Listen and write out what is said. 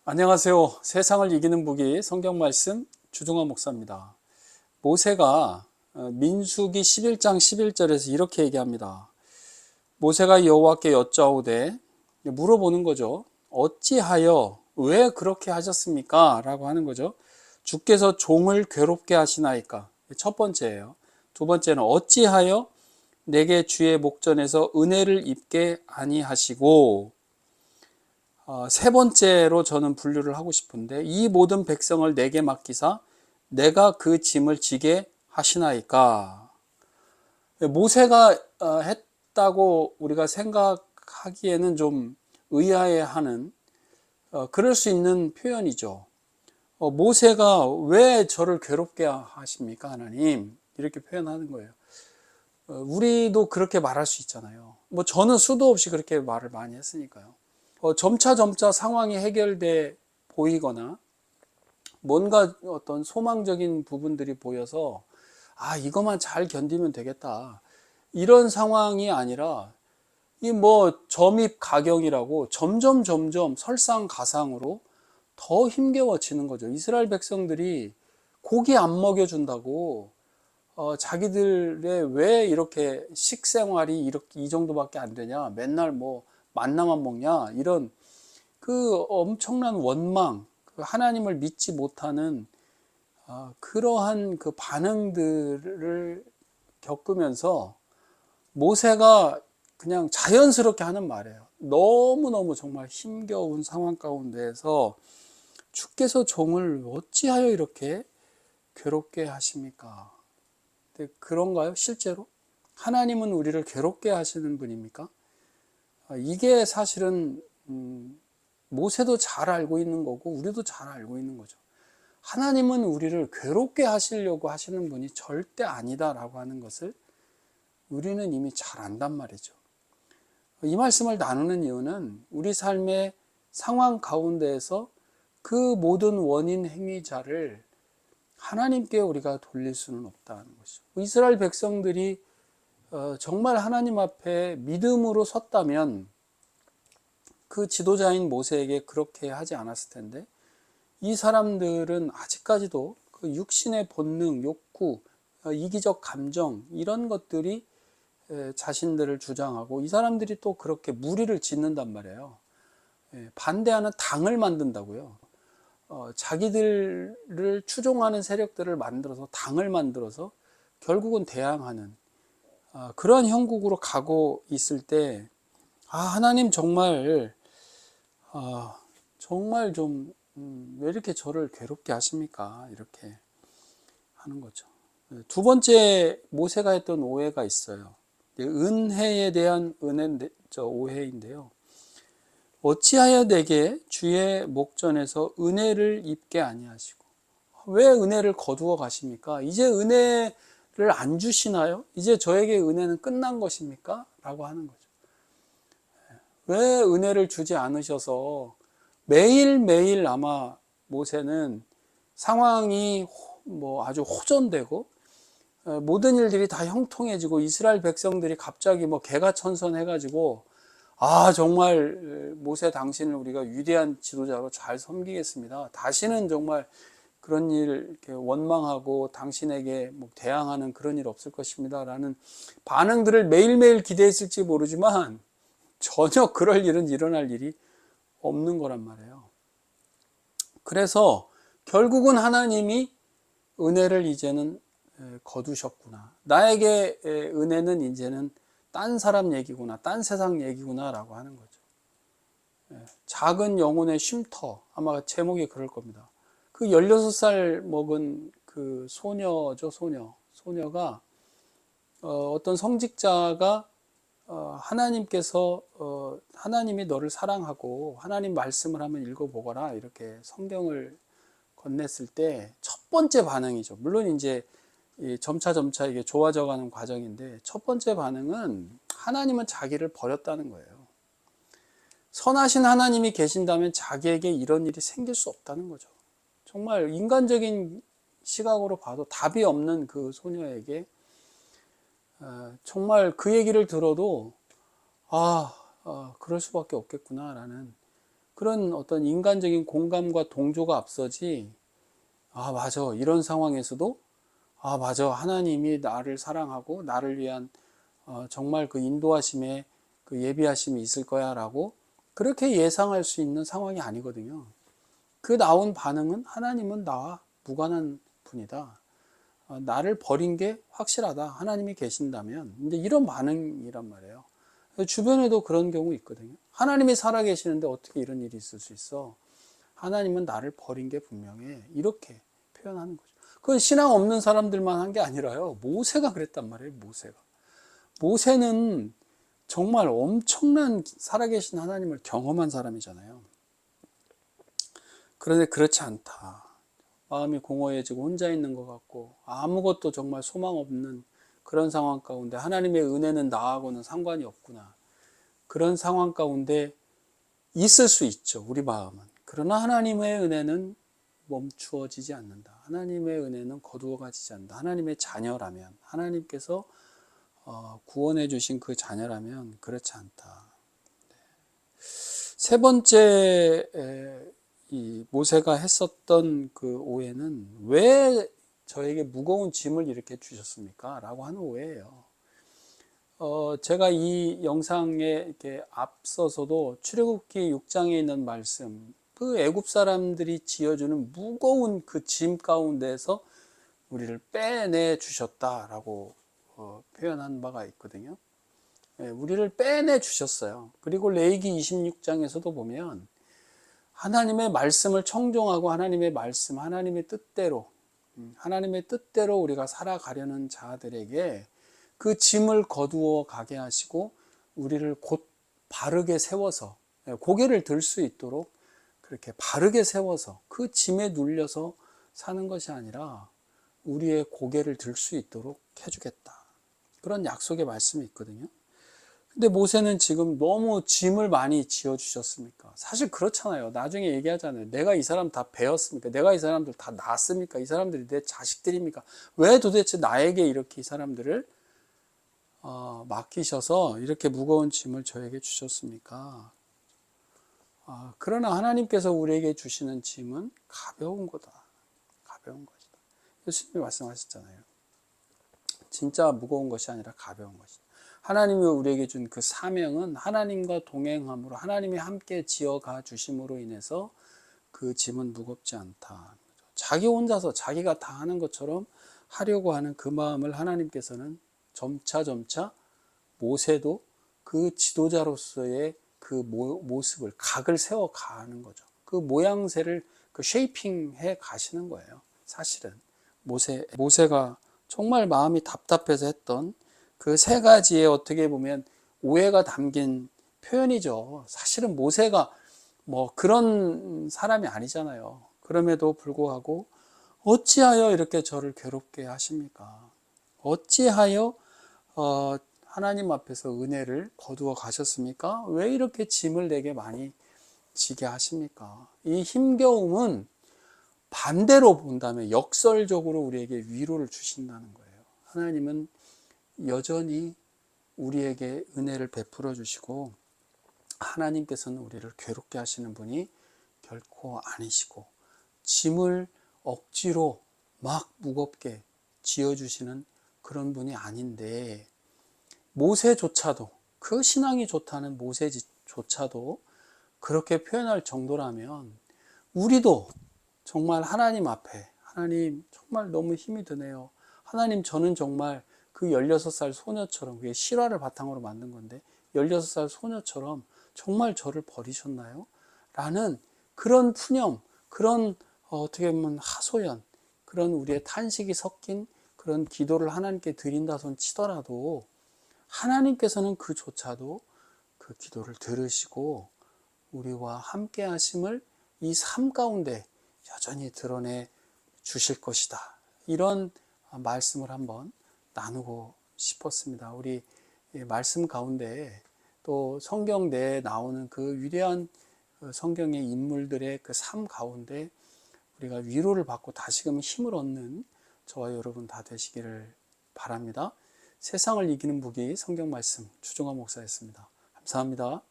안녕하세요. 세상을 이기는 무기 성경 말씀 주중환 목사입니다. 모세가 민수기 11장 11절에서 이렇게 얘기합니다. 모세가 여호와께 여짜오되, 물어보는 거죠. 어찌하여 왜 그렇게 하셨습니까? 라고 하는 거죠. 주께서 종을 괴롭게 하시나이까? 첫 번째예요. 두 번째는 어찌하여 내게 주의 목전에서 은혜를 입게 아니하시고, 세 번째로 저는 분류를 하고 싶은데, 이 모든 백성을 내게 맡기사 내가 그 짐을 지게 하시나이까. 모세가 했다고 우리가 생각하기에는 좀 의아해하는 그럴 수 있는 표현이죠. 모세가 왜 저를 괴롭게 하십니까, 하나님? 이렇게 표현하는 거예요. 우리도 그렇게 말할 수 있잖아요. 뭐 저는 수도 없이 그렇게 말을 많이 했으니까요. 점차 상황이 해결돼 보이거나 뭔가 어떤 소망적인 부분들이 보여서 이것만 잘 견디면 되겠다, 이런 상황이 아니라 이 뭐 점입가경이라고 점점 설상가상으로 더 힘겨워지는 거죠. 이스라엘 백성들이 고기 안 먹여준다고 자기들의 왜 이렇게 식생활이 이렇게 이 정도밖에 안 되냐, 맨날 뭐 만나만 먹냐, 이런 그 엄청난 원망, 그 하나님을 믿지 못하는 그러한 그 반응들을 겪으면서 모세가 그냥 자연스럽게 하는 말이에요. 너무너무 정말 힘겨운 상황 가운데에서 주께서 종을 어찌하여 이렇게 괴롭게 하십니까? 근데 그런가요? 실제로? 하나님은 우리를 괴롭게 하시는 분입니까? 이게 사실은 모세도 잘 알고 있는 거고 우리도 잘 알고 있는 거죠. 하나님은 우리를 괴롭게 하시려고 하시는 분이 절대 아니다라고 하는 것을 우리는 이미 잘 안단 말이죠. 이 말씀을 나누는 이유는 우리 삶의 상황 가운데에서 그 모든 원인 행위자를 하나님께 우리가 돌릴 수는 없다는 것이죠. 이스라엘 백성들이 정말 하나님 앞에 믿음으로 섰다면 그 지도자인 모세에게 그렇게 하지 않았을 텐데, 이 사람들은 아직까지도 그 육신의 본능, 욕구, 이기적 감정, 이런 것들이 자신들을 주장하고, 이 사람들이 또 그렇게 무리를 짓는단 말이에요. 반대하는 당을 만든다고요. 자기들을 추종하는 세력들을 만들어서 당을 만들어서 결국은 대항하는 그러한 형국으로 가고 있을 때, 하나님 정말 정말 좀 왜 이렇게 저를 괴롭게 하십니까? 이렇게 하는 거죠. 두 번째 모세가 했던 오해가 있어요. 은혜에 대한 오해인데요. 어찌하여 내게 주의 목전에서 은혜를 입게 아니하시고, 왜 은혜를 거두어 가십니까? 이제 은혜를 안 주시나요? 이제 저에게 은혜는 끝난 것입니까? 라고 하는 거죠. 왜 은혜를 주지 않으셔서 매일매일 아마 모세는 상황이 뭐 아주 호전되고 모든 일들이 다 형통해지고 이스라엘 백성들이 갑자기 뭐 개가천선해가지고 정말 모세 당신을 우리가 위대한 지도자로 잘 섬기겠습니다, 다시는 정말 그런 일 이렇게 원망하고 당신에게 뭐 대항하는 그런 일 없을 것입니다 라는 반응들을 매일매일 기대했을지 모르지만 전혀 그럴 일은 일어날 일이 없는 거란 말이에요. 그래서 결국은 하나님이 은혜를 이제는 거두셨구나, 나에게 은혜는 이제는 딴 사람 얘기구나, 딴 세상 얘기구나 라고 하는 거죠. 작은 영혼의 쉼터, 아마 제목이 그럴 겁니다. 그 16살 먹은 그 소녀죠. 소녀가 어떤 성직자가 하나님께서 하나님이 너를 사랑하고 하나님 말씀을 한번 읽어보거라, 이렇게 성경을 건넸을 때 첫 번째 반응이죠. 물론 이제 점차 이게 좋아져가는 과정인데, 첫 번째 반응은 하나님은 자기를 버렸다는 거예요. 선하신 하나님이 계신다면 자기에게 이런 일이 생길 수 없다는 거죠. 정말 인간적인 시각으로 봐도 답이 없는 그 소녀에게 정말 그 얘기를 들어도 그럴 수밖에 없겠구나라는 그런 어떤 인간적인 공감과 동조가 앞서지, 아, 맞아. 이런 상황에서도, 아, 맞아. 하나님이 나를 사랑하고 나를 위한 정말 그 인도하심에 그 예비하심이 있을 거야 라고 그렇게 예상할 수 있는 상황이 아니거든요. 그 나온 반응은 하나님은 나와 무관한 분이다. 나를 버린 게 확실하다. 하나님이 계신다면. 이제 이런 반응이란 말이에요. 주변에도 그런 경우 있거든요. 하나님이 살아계시는데 어떻게 이런 일이 있을 수 있어? 하나님은 나를 버린 게 분명해. 이렇게 표현하는 거죠. 그건 신앙 없는 사람들만 한 게 아니라요. 모세가 그랬단 말이에요. 모세가. 모세는 정말 엄청난 살아계신 하나님을 경험한 사람이잖아요. 그런데 그렇지 않다. 마음이 공허해지고 혼자 있는 것 같고 아무것도 정말 소망 없는 그런 상황 가운데 하나님의 은혜는 나하고는 상관이 없구나. 그런 상황 가운데 있을 수 있죠. 우리 마음은. 그러나 하나님의 은혜는 멈추어지지 않는다. 하나님의 은혜는 거두어가지지 않는다. 하나님의 자녀라면, 하나님께서 구원해 주신 그 자녀라면 그렇지 않다. 세 번째 이 모세가 했었던 그 오해는 왜 저에게 무거운 짐을 이렇게 주셨습니까? 라고 하는 오해예요. 제가 이 영상에 이렇게 앞서서도 출애굽기 6장에 있는 말씀, 그 애굽 사람들이 지어주는 무거운 그 짐 가운데서 우리를 빼내 주셨다라고 표현한 바가 있거든요. 우리를 빼내 주셨어요. 그리고 레위기 26장에서도 보면 하나님의 말씀을 청종하고 하나님의 말씀, 하나님의 뜻대로 우리가 살아가려는 자들에게 그 짐을 거두어 가게 하시고 우리를 곧 바르게 세워서 고개를 들 수 있도록 그렇게 바르게 세워서 그 짐에 눌려서 사는 것이 아니라 우리의 고개를 들 수 있도록 해주겠다. 그런 약속의 말씀이 있거든요. 근데 모세는 지금 너무 짐을 많이 지어주셨습니까? 사실 그렇잖아요. 나중에 얘기하잖아요. 내가 이 사람 다 배웠습니까? 내가 이 사람들 다 낳았습니까? 이 사람들이 내 자식들입니까? 왜 도대체 나에게 이렇게 이 사람들을 맡기셔서 이렇게 무거운 짐을 저에게 주셨습니까? 그러나 하나님께서 우리에게 주시는 짐은 가벼운 거다. 가벼운 것이다. 예수님이 말씀하셨잖아요. 진짜 무거운 것이 아니라 가벼운 것이다. 하나님이 우리에게 준 그 사명은 하나님과 동행함으로 하나님이 함께 지어가 주심으로 인해서 그 짐은 무겁지 않다. 자기 혼자서 자기가 다 하는 것처럼 하려고 하는 그 마음을 하나님께서는 점차 모세도 그 지도자로서의 그 모습을 각을 세워 가는 거죠. 그 모양새를 그 쉐이핑해 가시는 거예요. 사실은 모세가 정말 마음이 답답해서 했던 그 세 가지의 어떻게 보면 오해가 담긴 표현이죠. 사실은 모세가 뭐 그런 사람이 아니잖아요. 그럼에도 불구하고 어찌하여 이렇게 저를 괴롭게 하십니까? 어찌하여 하나님 앞에서 은혜를 거두어 가셨습니까? 왜 이렇게 짐을 내게 많이 지게 하십니까? 이 힘겨움은 반대로 본다면 역설적으로 우리에게 위로를 주신다는 거예요. 하나님은 여전히 우리에게 은혜를 베풀어 주시고 하나님께서는 우리를 괴롭게 하시는 분이 결코 아니시고 짐을 억지로 막 무겁게 지어주시는 그런 분이 아닌데 모세조차도 그 신앙이 좋다는 모세조차도 그렇게 표현할 정도라면 우리도 정말 하나님 앞에 하나님 정말 너무 힘이 드네요. 하나님 저는 정말 그 16살 소녀처럼 그게 실화를 바탕으로 만든 건데 16살 소녀처럼 정말 저를 버리셨나요? 라는 그런 푸념, 그런 어떻게 보면 하소연, 그런 우리의 탄식이 섞인 그런 기도를 하나님께 드린다 손 치더라도 하나님께서는 그조차도 그 기도를 들으시고 우리와 함께 하심을 이 삶 가운데 여전히 드러내 주실 것이다. 이런 말씀을 한번 나누고 싶었습니다. 우리 말씀 가운데 또 성경 내에 나오는 그 위대한 성경의 인물들의 그 삶 가운데 우리가 위로를 받고 다시금 힘을 얻는 저와 여러분 다 되시기를 바랍니다. 세상을 이기는 무기 성경 말씀 주종환 목사였습니다. 감사합니다.